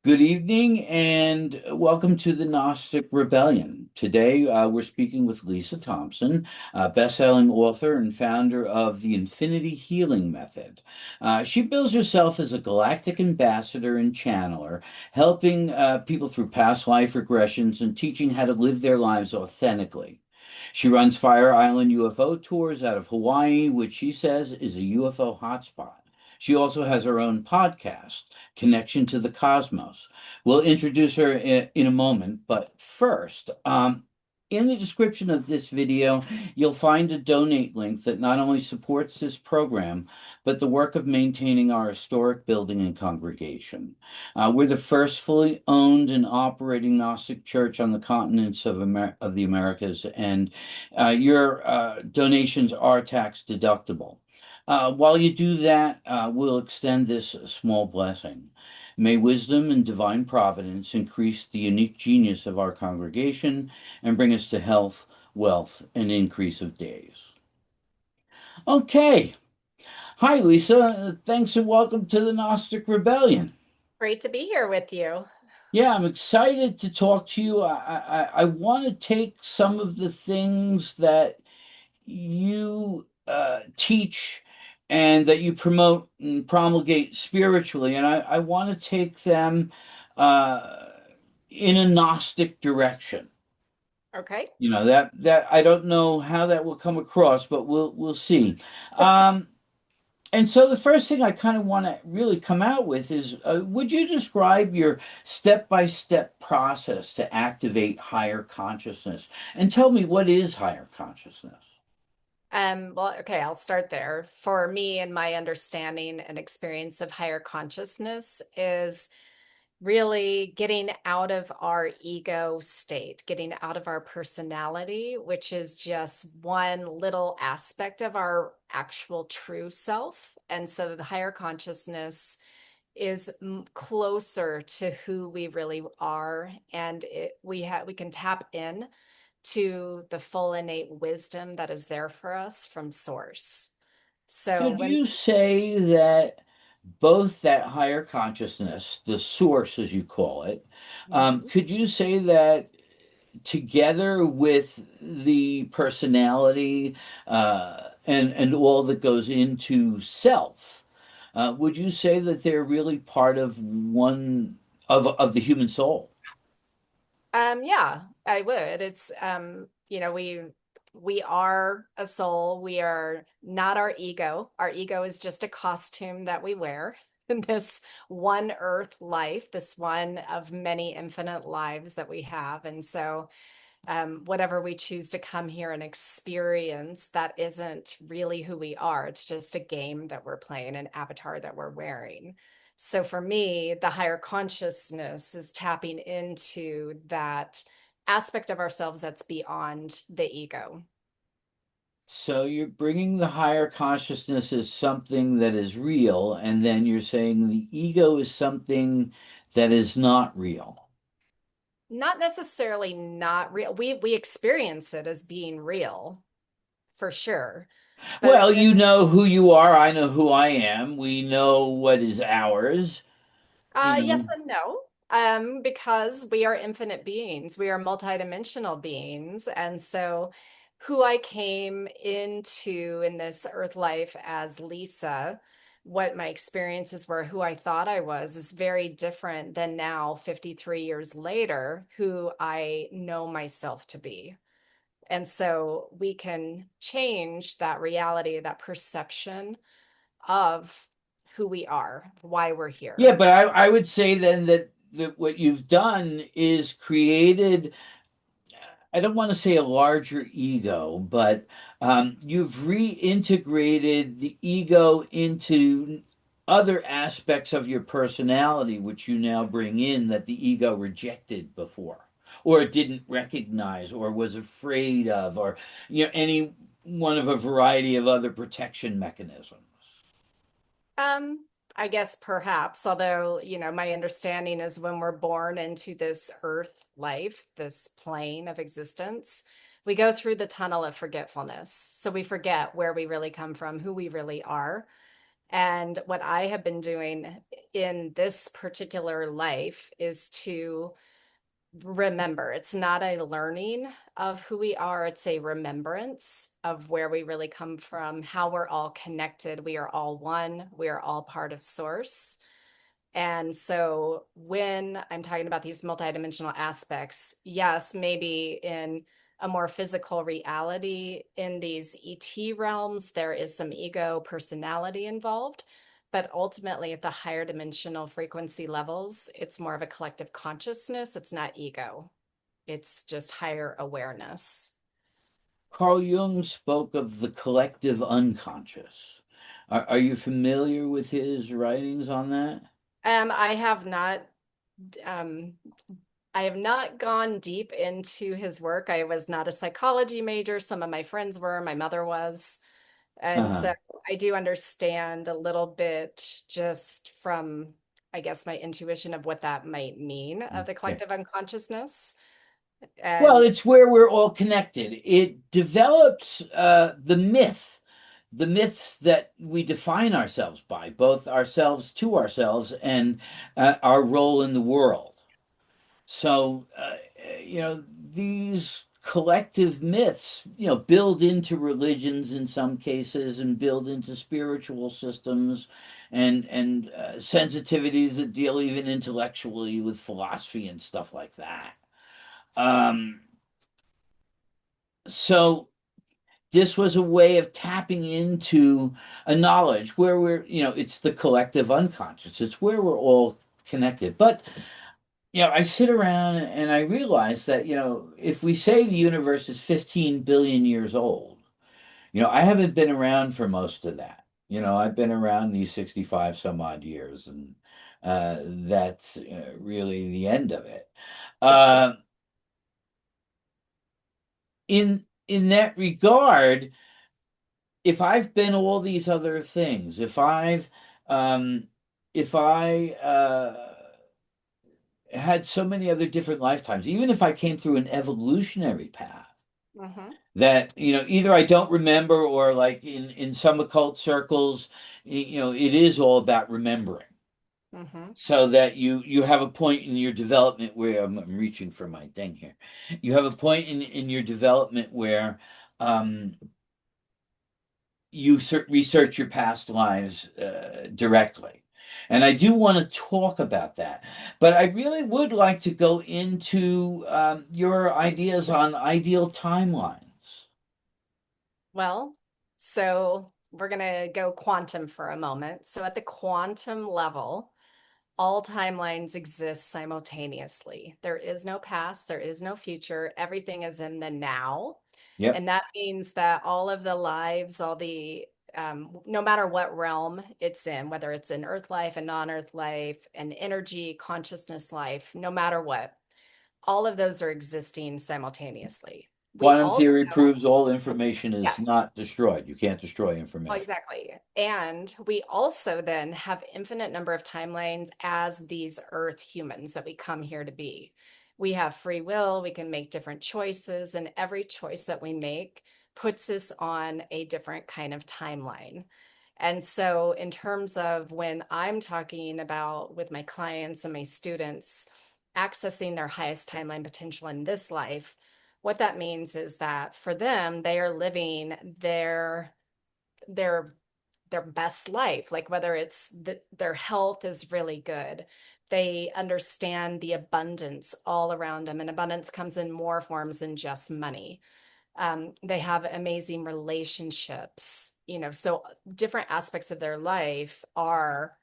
Good evening and welcome to the Gnostic Rebellion. Today, we're speaking with Lisa Thompson, best-selling author and founder of the Infinity Healing Method. She bills herself as a galactic ambassador and channeler, helping people through past life regressions and teaching how to live their lives authentically. She runs Fire Island UFO tours out of Hawaii, which she says is a UFO hotspot. She also has her own podcast, Connection to the Cosmos. We'll introduce her in a moment, but first, in the description of this video, you'll find a donate link that not only supports this program, but the work of maintaining our historic building and congregation. We're the first fully owned and operating Gnostic church on the continents of the Americas, and your donations are tax deductible. While you do that, we'll extend this small blessing. May wisdom and divine providence increase the unique genius of our congregation and bring us to health, wealth, and increase of days. Okay. Hi, Lisa. Thanks and welcome to the Gnostic Rebellion. Great to be here with you. Yeah, I'm excited to talk to you. I want to take some of the things that you teach and that you promote and promulgate spiritually, and I want to take them uh, in a Gnostic direction. Okay. That I don't know how that will come across, but we'll see. Um, and so the first thing I kind of want to really come out with is, would you describe your step-by-step process to activate higher consciousness? And tell me, what is higher consciousness? Okay, I'll start there. For me and my understanding and experience of higher consciousness is really getting out of our ego state, getting out of our personality, which is just one little aspect of our actual true self. And so the higher consciousness is closer to who we really are, and we can tap in to the full innate wisdom that is there for us from source. So Could when you say that both that higher consciousness, the source as you call it, Mhm. could you say that together with the personality and all that goes into self, would you say that they're really part of one of the human soul? Yeah, I would. It's we are a soul. We are not our ego. Our ego is just a costume that we wear in this one earth life, this one of many infinite lives that we have. And so whatever we choose to come here and experience, that isn't really who we are. It's just a game that we're playing, an avatar that we're wearing. So for me, the higher consciousness is tapping into that aspect of ourselves that's beyond the ego. So you're bringing the higher consciousness as something that is real, and then you're saying the ego is something that is not real. Not necessarily not real. We experience it as being real for sure. But Well, you know who you are. I know who I am. We know what is ours. You Yes know, and no. Because we are infinite beings, we are multidimensional beings. And so, who I came into in this earth life as Lisa, what my experiences were, who I thought I was, is very different than now, 53 years later, who I know myself to be. And so, we can change that reality, that perception of who we are, why we're yeah, here. but I would say then that what you've done is created, I don't want to say a larger ego, but you've reintegrated the ego into other aspects of your personality, which you now bring in that the ego rejected before, or didn't recognize, or was afraid of, or any one of a variety of other protection mechanisms. Um, I guess perhaps, although, my understanding is when we're born into this earth life, this plane of existence, we go through the tunnel of forgetfulness. So we forget where we really come from, who we really are. And what I have been doing in this particular life is to remember. It's not a learning of who we are, it's a remembrance of where we really come from, how we're all connected. We are all one, we are all part of Source. And so when I'm talking about these multidimensional aspects, yes, maybe in a more physical reality in these ET realms, there is some ego personality involved. But ultimately, at the higher dimensional frequency levels, it's more of a collective consciousness. It's not ego, it's just higher awareness. Carl Jung spoke of the collective unconscious. Are you familiar with his writings on that? I have not um, I have not gone deep into his work. I was not a psychology major. Some of my friends were, my mother was. And Uh-huh. so I do understand a little bit just from, I guess, my intuition of what that might mean of the Okay. collective unconsciousness. Well, And it's where we're all connected. It develops the myths that we define ourselves by, both ourselves to ourselves and our role in the world. So, these collective myths, build into religions in some cases and build into spiritual systems and sensitivities that deal even intellectually with philosophy and stuff like that. Um, so this was a way of tapping into a knowledge where it's the collective unconscious. It's where we're all connected. But I sit around and I realize that, if we say the universe is 15 billion years old, I haven't been around for most of that. I've been around these 65 some odd years, and that's really the end of it. Uh, in that regard, if I've been all these other things, um, if I had so many other different lifetimes, even if I came through an evolutionary path mhm, that either I don't remember or like in some occult circles, it is all about remembering. mhm. So that you have a point in your development where I'm reaching for my thing here. You have a point in your development where um, you research your past lives directly. And I do want to talk about that. But I really would like to go into your ideas on ideal timelines. Well, so we're going to go quantum for a moment. So at the quantum level, all timelines exist simultaneously. There is no past, there is no future. Everything is in the now. Yep. And that means that all of the lives, all the no matter what realm it's in, whether it's in Earth life and non-Earth life and energy, consciousness life, no matter what, all of those are existing simultaneously. We Quantum also, theory proves all information is yes. not destroyed. You can't destroy Oh, information. exactly. And we also then have infinite number of timelines as these Earth humans that we come here to be. We have free will, we can make different choices, and every choice that we make puts us on a different kind of timeline. And so, in terms of when I'm talking about with my clients and my students accessing their highest timeline potential in this life, what that means is that for them, they are living their their best life, like whether it's their health is really good, they understand the abundance all around them, and abundance comes in more forms than just money. They have amazing relationships, so different aspects of their life are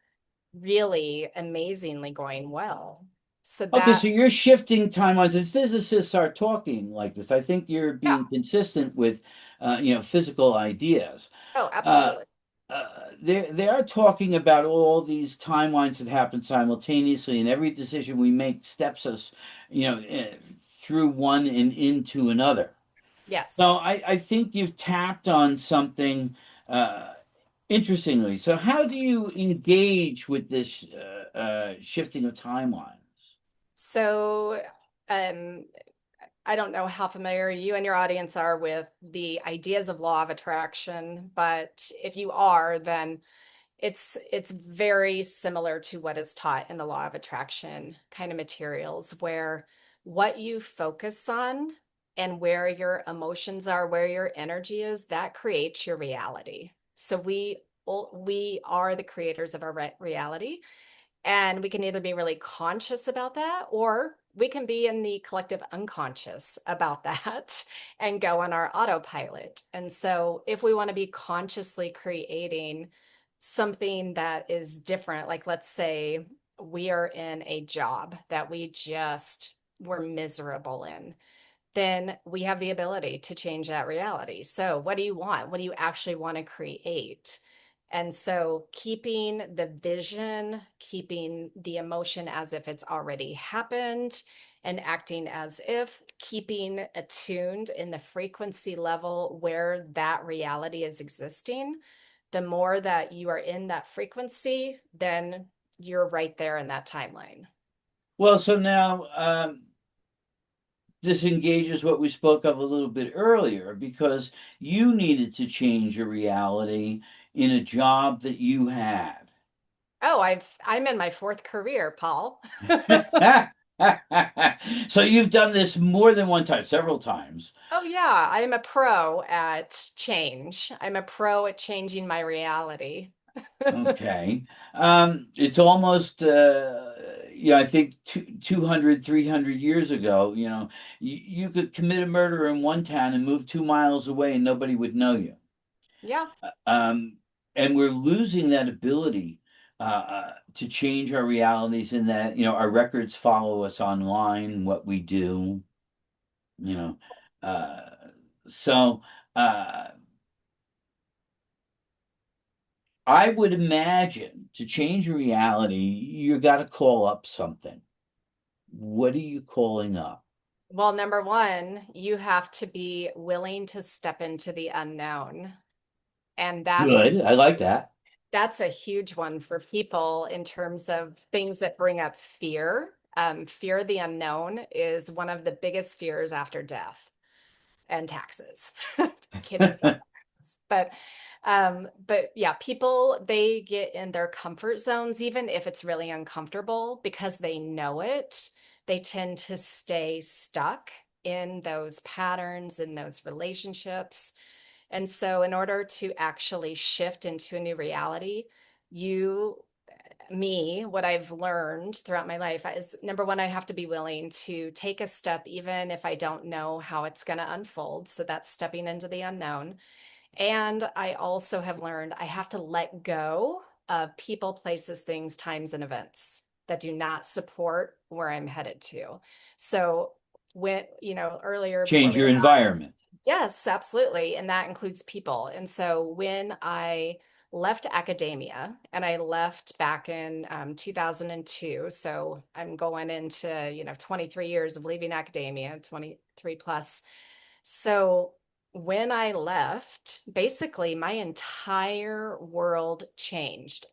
really amazingly going well. So Okay, so that, you're shifting timelines, and physicists are talking like this. I think you're yeah. being consistent with, physical ideas. Oh, Uh, absolutely. they are talking about all these timelines that happen simultaneously, and every decision we make steps us, through one and into another. So Yes. I think you've tapped on something interestingly. So how do you engage with this shifting of timelines? So um I don't know how familiar you and your audience are with the ideas of law of attraction, but if you are, then It's very similar to what is taught in the law of attraction kind of materials, where what you focus on and where your emotions are, where your energy is, that creates your reality. So we are the creators of our reality. And we can either be really conscious about that, or we can be in the collective unconscious about that and go on our autopilot. And so, if we want to be consciously creating something that is different, like let's say we are in a job that we just were miserable in, then we have the ability to change that reality. So, what do you want? What do you actually want to create? And so, keeping the vision, keeping the emotion as if it's already happened, and acting as if, keeping attuned in the frequency level where that reality is existing, the more that you are in that frequency, then you're right there in that timeline. Well, so now this engages what we spoke of a little bit earlier because you needed to change your reality in a job that you had. Oh, I'm in my fourth career, Paul. So you've done this more than one time, several times. Oh yeah, I am a pro at change. I'm a pro at changing my reality. Okay. It's almost, I think 200, 300 years ago, you could commit a murder in one town and move 2 miles away and nobody would know you. Yeah. Um, and we're losing that ability to change our realities in that, our records follow us online, what we do, you know. Uh, so uh, I would imagine to change reality, you got to call up something. What are you calling up? Well, number one, you have to be willing to step into the unknown. And Good. I like that. that's a huge one for people in terms of things that bring up fear. Fear of the unknown is one of the biggest fears after death and taxes. Kidding. But yeah, people, they get in their comfort zones even if it's really uncomfortable because they know it. They tend to stay stuck in those patterns, in those relationships. And so in order to actually shift into a new reality, you what I've learned throughout my life is number one, I have to be willing to take a step, even if I don't know how it's going to unfold. So that's stepping into the unknown. And I also have learned I have to let go of people, places, things, times, and events that do not support where I'm headed to. So when, earlier before Change we your got environment. Yes, absolutely. And that includes people. And so when I left academia and I left back in 2002, so I'm going into, 23 years of leaving academia, 23 plus. So when I left, basically my entire world changed.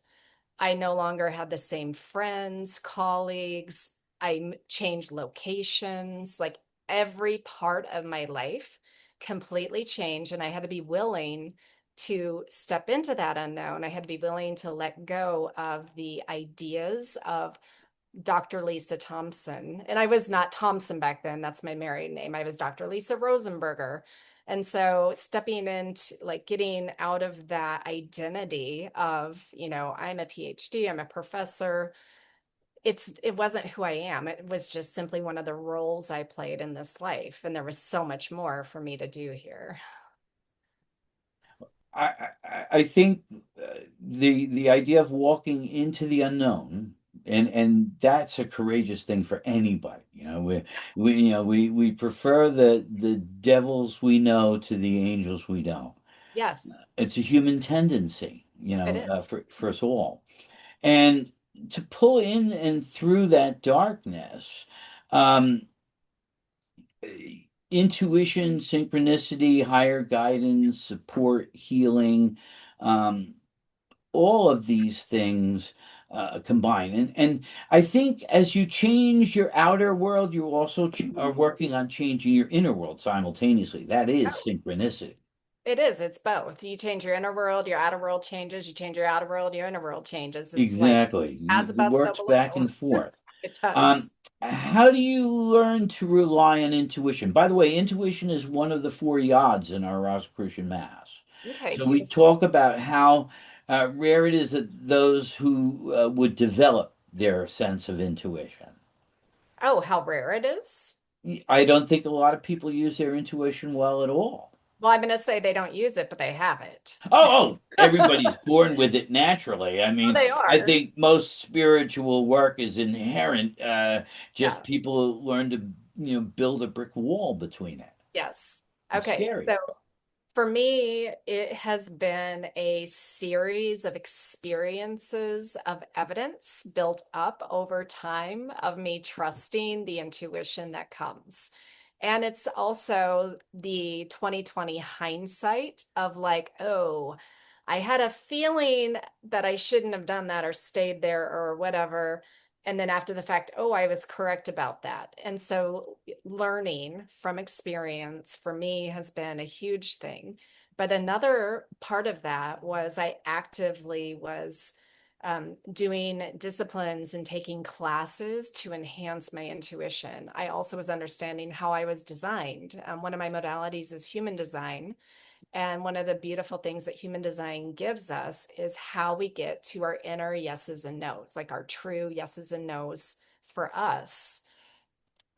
I no longer had the same friends, colleagues. Changed locations, like every part of my life completely changed. And I had to be willing to step into that unknown. I had to be willing to let go of the ideas of Dr. Lisa Thompson. And I was not Thompson back then. That's my married name. I was Dr. Lisa Rosenberger. And so stepping into like getting out of that identity of, I'm a PhD, I'm a professor. It wasn't who I am. It was just simply one of the roles I played in this life. And there was so much more for me to do here. I think the idea of walking into the unknown, and that's a courageous thing for anybody. We prefer the devils we know to the angels we don't. Yes, It's a human tendency, it is. for us all. And to pull in and through that darkness, um, intuition, synchronicity, higher guidance, support, healing, um, all of these things combine. And I think as you change your outer world, you also are working on changing your inner world simultaneously. That is synchronicity. It is. It's both. You change your inner world, your outer world changes. You change your outer world, your inner world changes. It's like Exactly. as It above, so works back below. and forth. It does. Um, how do you learn to rely on intuition? By the way, intuition is one of the four yods in our Rosicrucian Mass. Okay, So we beautiful. talk about how rare it is that those who would develop their sense of intuition. Oh, how rare it is. I don't think a lot of people use their intuition well at all. Well, I'm going to say they don't use it, but they have it. Everybody's born with it naturally. I Well, mean, they I are. think most spiritual work is inherent. Just Yeah. people learn to, build a brick wall between it. Yes. It's Okay. scary. So for me, it has been a series of experiences of evidence built up over time of me trusting the intuition that comes. And it's also the 2020 hindsight of like, oh, I had a feeling that I shouldn't have done that or stayed there or whatever. And then after the fact, oh, I was correct about that. And so learning from experience for me has been a huge thing. But another part of that was I actively was doing disciplines and taking classes to enhance my intuition. I also was understanding how I was designed. One of my modalities is human design. And one of the beautiful things that human design gives us is how we get to our inner yeses and nos, like our true yeses and nos for us.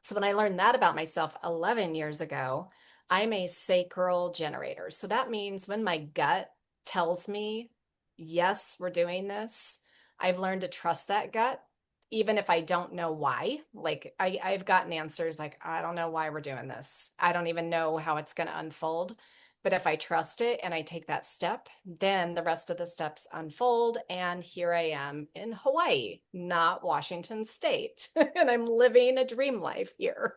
So when I learned that about myself 11 years ago, I'm a sacral generator. So that means when my gut tells me, yes, we're doing this, I've learned to trust that gut, even if I don't know why. Like I've gotten answers like, I don't know why we're doing this. I don't even know how it's going to unfold. But if I trust it and I take that step, then the rest of the steps unfold. And here I am in Hawaii, not Washington State. And I'm living a dream life here.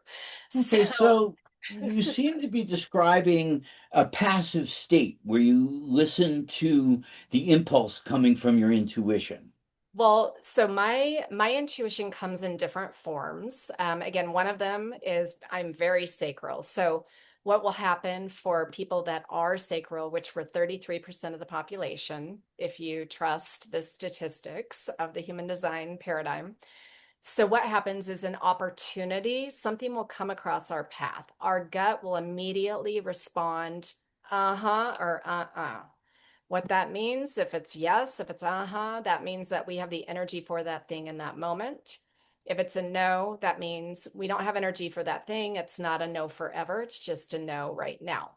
So, Okay, so you seem to be describing a passive state where you listen to the impulse coming from your intuition. well, so my intuition comes in different forms. Again, one of them is I'm very sacral. So what will happen for people that are sacral, which were 33% of the population, if you trust the statistics of the human design paradigm. So what happens is an opportunity, something will come across our path. Our gut will immediately respond, uh-huh, or uh-uh. What that means, if it's yes, if it's uh-huh, that means that we have the energy for that thing in that moment. If it's a no, that means we don't have energy for that thing. It's not a no forever. It's just a no right now.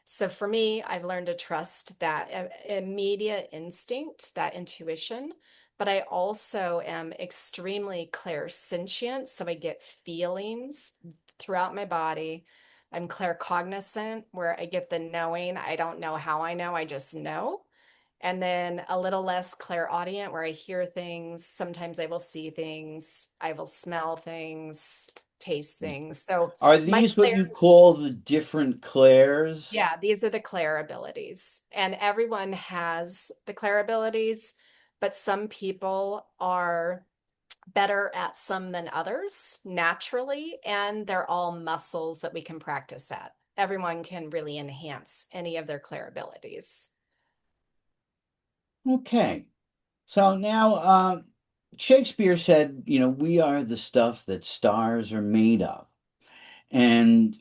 So for me, I've learned to trust that immediate instinct, that intuition, but I also am extremely clairsentient. So I get feelings throughout my body. I'm claircognizant, where I get the knowing. I don't know how I know, I just know. And then a little less clairaudient, where I hear things. Sometimes I will see things, I will smell things, taste things. So Are my these what clair you call the different clairs? yeah, these are the Claire abilities. And everyone has the Claire abilities, but some people are better at some than others naturally, and they're all muscles that we can practice at. Everyone can really enhance any of their Claire abilities. Okay. So now, Shakespeare said, we are the stuff that stars are made of. And,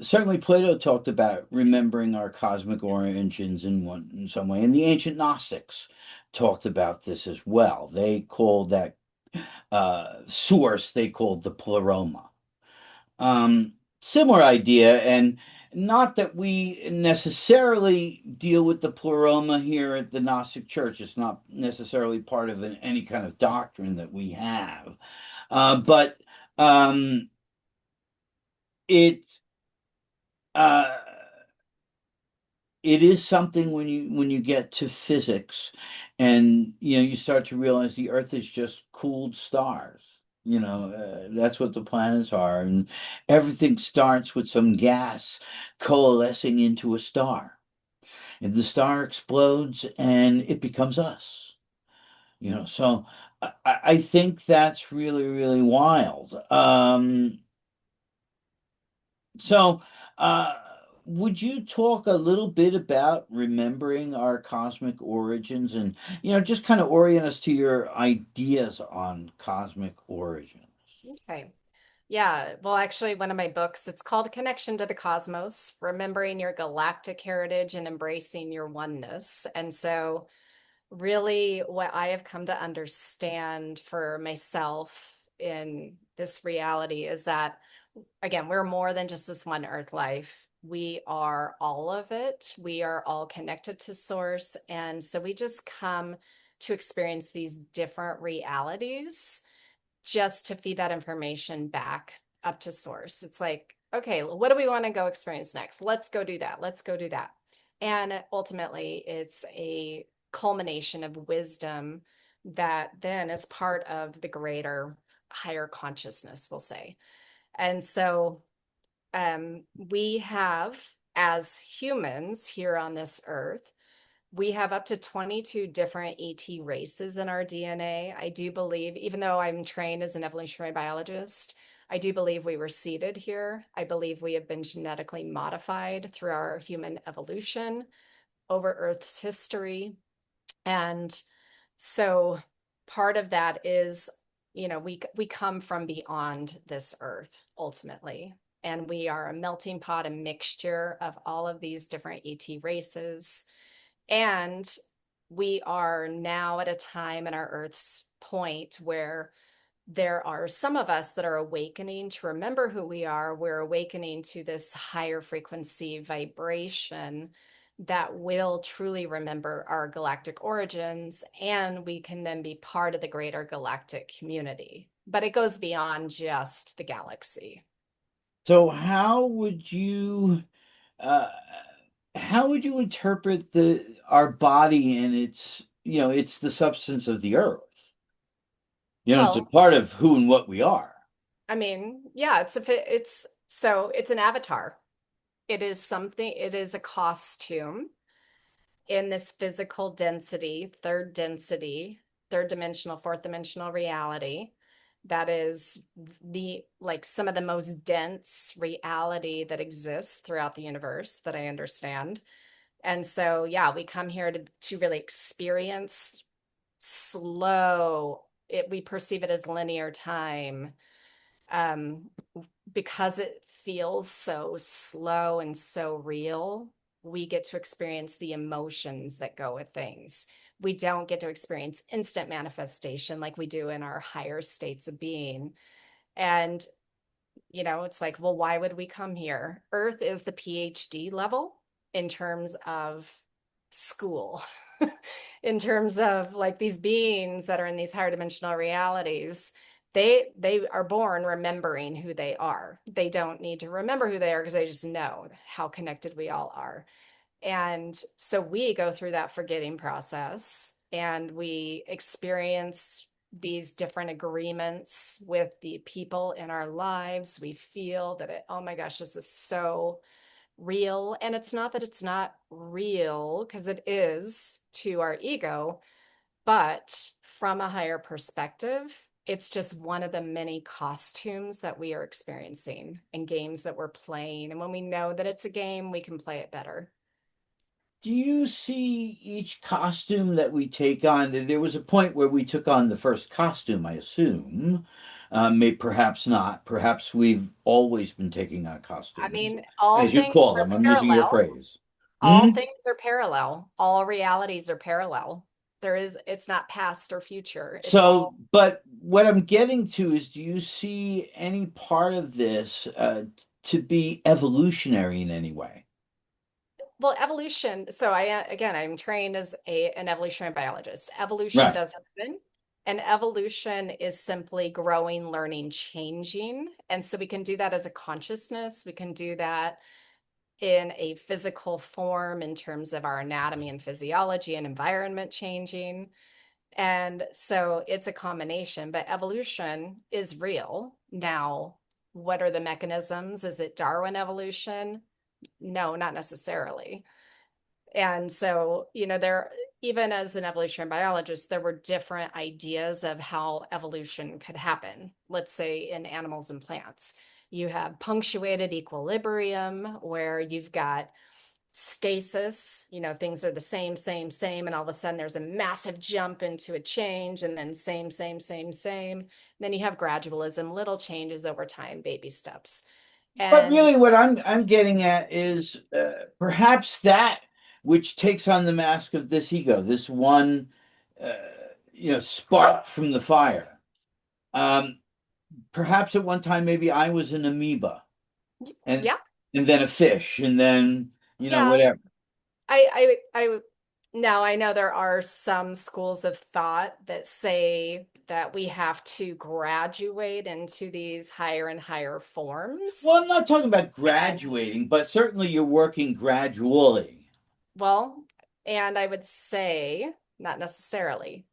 certainly Plato talked about remembering our cosmic origins in some way. And the ancient Gnostics talked about this as well. They called that source, they called the pleroma. Similar idea, and not that we necessarily deal with the pleroma here at the Gnostic Church. It's not necessarily part of any kind of doctrine that we have, but it uh, it is something when you get to physics, and you start to realize the Earth is just cooled stars. That's what the planets are, and everything starts with some gas coalescing into a star, and the star explodes, and it becomes us. So I think that's really, really wild. So, uh, would you talk a little bit about remembering our cosmic origins and, just kind of orient us to your ideas on cosmic origins? Okay. Yeah, well, actually, one of my books, it's called Connection to the Cosmos, Remembering Your Galactic Heritage and Embracing Your Oneness. And so, really, what I have come to understand for myself in this reality is that, again, we're more than just this one Earth life. We are all of it. We are all connected to Source. And so, we just come to experience these different realities just to feed that information back up to source. It's like, okay, what do we want to go experience next? Let's go do that. Let's go do that. And ultimately, it's a culmination of wisdom that then is part of the greater higher consciousness, we'll say. And so we have, as humans here on this earth, we have up to 22 different ET races in our DNA. I do believe, even though I'm trained as an evolutionary biologist, I do believe we were seeded here. I believe we have been genetically modified through our human evolution over Earth's history. And so part of that is, we come from beyond this earth ultimately. And we are a melting pot, a mixture of all of these different ET races. And we are now at a time in our Earth's point where there are some of us that are awakening to remember who we are. We're awakening to this higher frequency vibration that will truly remember our galactic origins, and we can then be part of the greater galactic community. But it goes beyond just the galaxy. So uh, how would you interpret the our body and it's the substance of the earth. It's a Well, part of who and what we are. I mean, yeah, it's an avatar. It is something, it is a costume in this physical density, third dimensional, fourth dimensional reality. That is the like some of the most dense reality that exists throughout the universe that I understand. And so, yeah, we come here to really experience slow, we perceive it as linear time. Um, because it feels so slow and so real, we get to experience the emotions that go with things. We don't get to experience instant manifestation like we do in our higher states of being. And, it's like, well, why would we come here? Earth is the PhD level in terms of school, in terms of like these beings that are in these higher dimensional realities. They are born remembering who they are. They don't need to remember who they are because they just know how connected we all are. And so we go through that forgetting process and we experience these different agreements with the people in our lives. We feel that oh my gosh, this is so real. And it's not that it's not real, because it is to our ego, but from a higher perspective, it's just one of the many costumes that we are experiencing and games that we're playing. And when we know that it's a game, we can play it better. Do you see each costume that we take on? There was a point where we took on the first costume, I assume. May perhaps not. Perhaps we've always been taking on I costumes, mean, all as you things call are them. I'm using your parallel. phrase. All Hmm? things are parallel. All realities are parallel. It's not past or future. It's So, all, but what I'm getting to is, do you see any part of this to be evolutionary in any way? well, evolution. So again, I'm trained as an evolutionary biologist. Evolution Right. does happen. And evolution is simply growing, learning, changing. And so we can do that as a consciousness. We can do that in a physical form in terms of our anatomy and physiology and environment changing. And so it's a combination, but evolution is real. Now, what are the mechanisms? Is it Darwin evolution? No, not necessarily. And so, there, even as an evolutionary biologist, there were different ideas of how evolution could happen, let's say in animals and plants. You have punctuated equilibrium, where you've got stasis, things are the same, same, same, and all of a sudden there's a massive jump into a change, and then same, same, same, same. Then you have gradualism, little changes over time, baby steps. But And really, what I'm getting at is perhaps that which takes on the mask of this ego, this one, uh, spark from the fire. Um, Perhaps at one time, maybe I was an amoeba, and yeah, and then a fish, and then yeah. whatever. I now I know there are some schools of thought that say that we have to graduate into these higher and higher forms. Well, I'm not talking about graduating, but certainly you're working gradually. Well, and I would say not necessarily.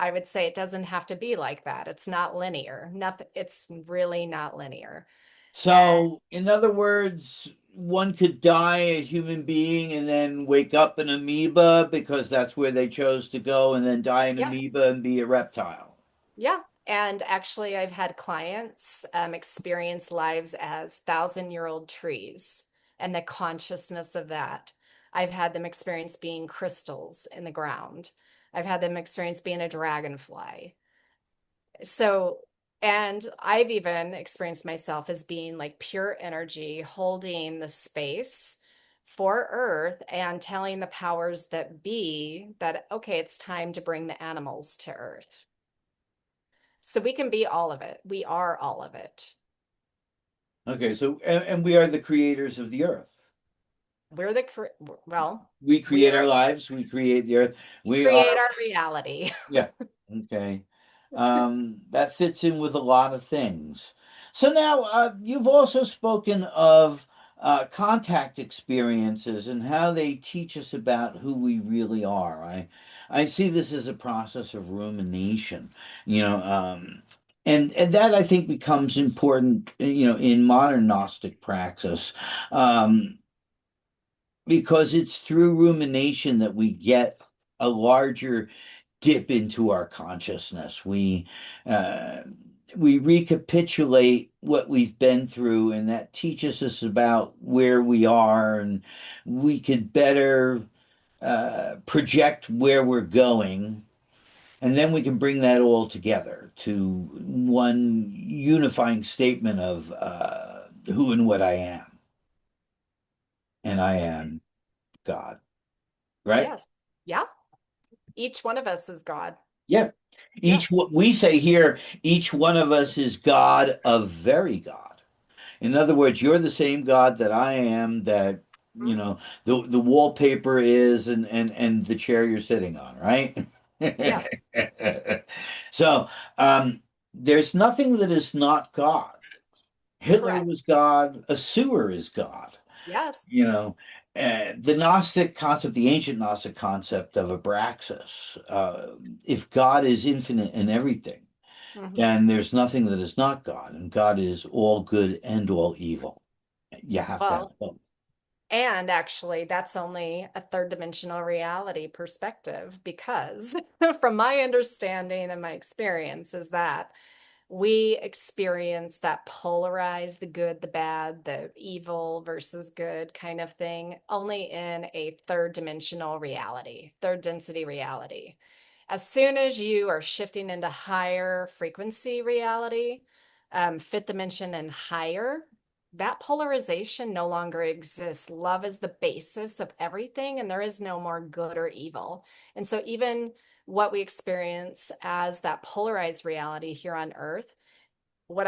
I would say it doesn't have to be like that. It's not linear. Nothing, it's really not linear. And So, in other words, one could die a human being and then wake up an amoeba because that's where they chose to go, and then die an yeah, amoeba and be a reptile. yeah. And actually, I've had clients experience lives as thousand-year-old trees and the consciousness of that. I've had them experience being crystals in the ground. I've had them experience being a dragonfly. So, and I've even experienced myself as being like pure energy, holding the space for Earth and telling the powers that be that, okay, it's time to bring the animals to Earth. So we can be all of it. We are all of it. Okay, so and we are the creators of the earth. We're the, well, We we create are, our lives, we create the earth. we We create are, our reality. yeah, okay. That fits in with a lot of things. So now you've also spoken of contact experiences and how they teach us about who we really are. I see this as a process of rumination, you know, and that I think becomes important, in modern Gnostic praxis. Um, because it's through rumination that we get a larger dip into our consciousness. Uh, we recapitulate what we've been through, and that teaches us about where we are, and we could better project where we're going. And then we can bring that all together to one unifying statement of who and what I am. And I am God, right? Yes. Yeah. Each one of us is God. Yeah. Yes. We say here, each one of us is God of very God. In other words, you're the same God that I am, that, Mhm. the wallpaper is, and the chair you're sitting on, right? Yes. So, there's nothing that is not God. Hitler Correct. was God, a sewer is God. Yes. you know the Gnostic concept, the ancient Gnostic concept of abraxas, if God is infinite in everything, Mhm. then there's nothing that is not God, and God is all good and all evil. You have to have Well, both. and actually, that's only a third dimensional reality perspective because, from my understanding and my experience, is that we experience that polarized, the good, the bad, the evil versus good kind of thing only in a third dimensional reality, third density reality. As soon as you are shifting into higher frequency reality, fifth dimension and higher, that polarization no longer exists. Love is the basis of everything, and there is no more good or evil. And so, even what we experience as that polarized reality here on Earth, what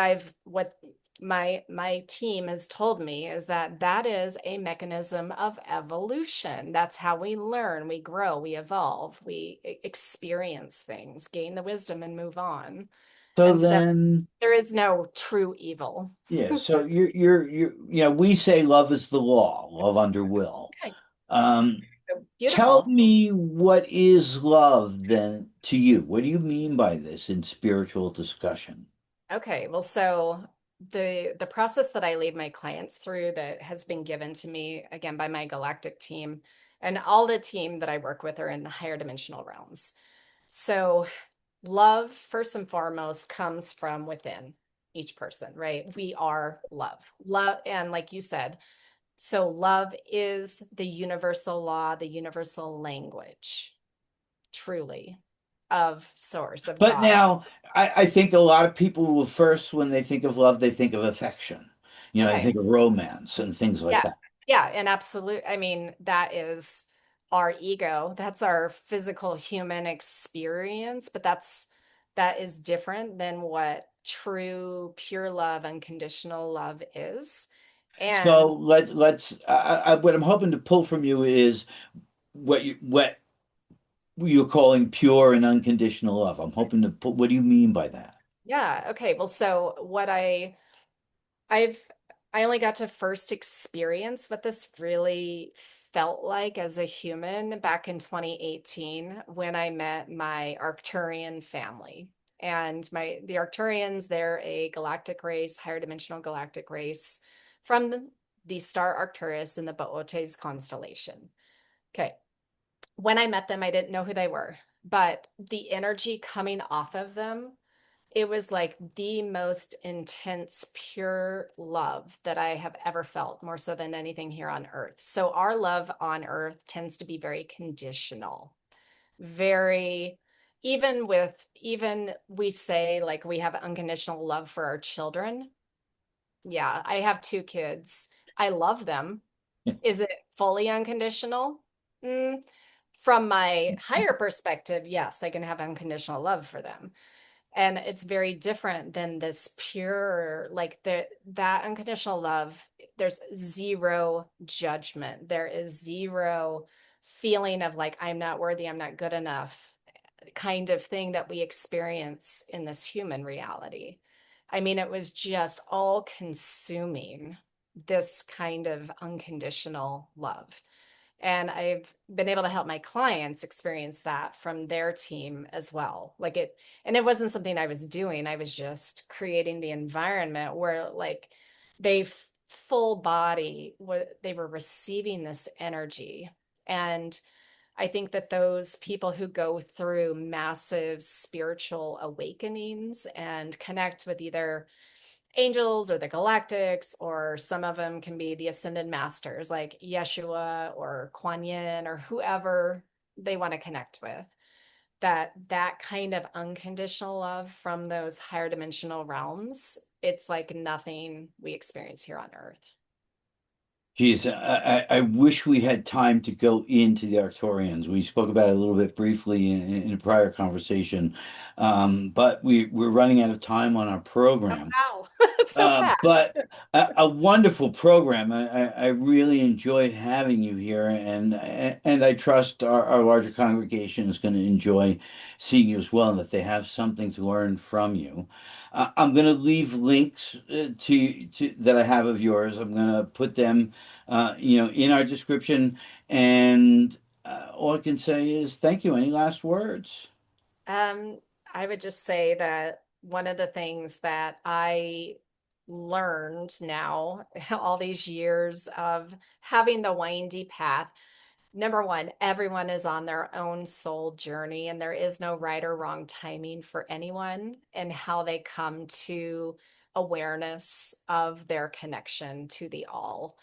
my team has told me is that that is a mechanism of evolution. That's how we learn, we grow, we evolve, we experience things, gain the wisdom, and move on. So And so then, there is no true evil. yeah, so we say love is the law, love under will. Okay, um so Tell beautiful. me, what is love then to you? What do you mean by this in spiritual discussion? Okay, well, so the process that I lead my clients through that has been given to me again by my galactic team, and all the team that I work with are in higher dimensional realms. So love, first and foremost, comes from within. each person, right? We are love. Love, and like you said, so love is the universal law, the universal language, truly, of source, of But God. now, I think a lot of people will first, when they think of love, they think of affection. They Okay. think of romance and things like Yeah. that. Yeah. And absolute, I mean, that is our ego. That's our physical human experience, but that is different than what true, pure love, unconditional love is. So And let's. What I'm hoping to pull from you is what you're calling pure and unconditional love. I'm hoping to put. What do you mean by that? yeah, okay. Well, so I've I only got to first experience what this really felt like as a human back in 2018 when I met my Arcturian family. And the Arcturians, they're a galactic race, higher dimensional galactic race from the star Arcturus in the Boötes constellation. Okay. When I met them, I didn't know who they were, but the energy coming off of them, it was like the most intense, pure love that I have ever felt, more so than anything here on earth. So, our love on earth tends to be very conditional, very, even we say like we have unconditional love for our children. Yeah, I have two kids. I love them. Is it fully unconditional? Mm, from my higher perspective, yes, I can have unconditional love for them. And it's very different than this pure, like that unconditional love. There's zero judgment. There is zero feeling of like, I'm not worthy, I'm not good enough kind of thing that we experience in this human reality. I mean, it was just all consuming, this kind of unconditional love. And I've been able to help my clients experience that from their team as well. And it wasn't something I was doing. I was just creating the environment where like they full body, they were receiving this energy. And I think that those people who go through massive spiritual awakenings and connect with either angels or the galactics, or some of them can be the ascended masters like Yeshua or Kuan Yin or whoever they want to connect with, that kind of unconditional love from those higher dimensional realms, it's like nothing we experience here on earth. Geez, I wish we had time to go into the Arcturians. We spoke about it a little bit briefly in a prior conversation, but we're running out of time on our Oh, program. wow. It's so fast. But a wonderful program. I really enjoyed having you here, and I trust our larger congregation is going to enjoy seeing you as well, and that they have something to learn from you. I'm going to leave links to that I have of yours. I'm going to put them, in our description. And all I can say is thank you. Any last words? Um, I would just say that one of the things that I learned now, all these years of having the windy path, number one, everyone is on their own soul journey, and there is no right or wrong timing for anyone and how they come to awareness of their connection to the all.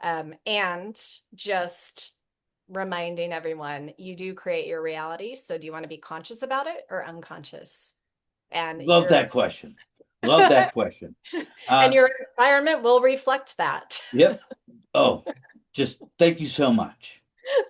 And just reminding everyone you do create your reality. So do you want to be conscious about it or unconscious? And Love your that question. Love that question. and Uh, your environment will reflect that. yep. Oh, just thank you so much.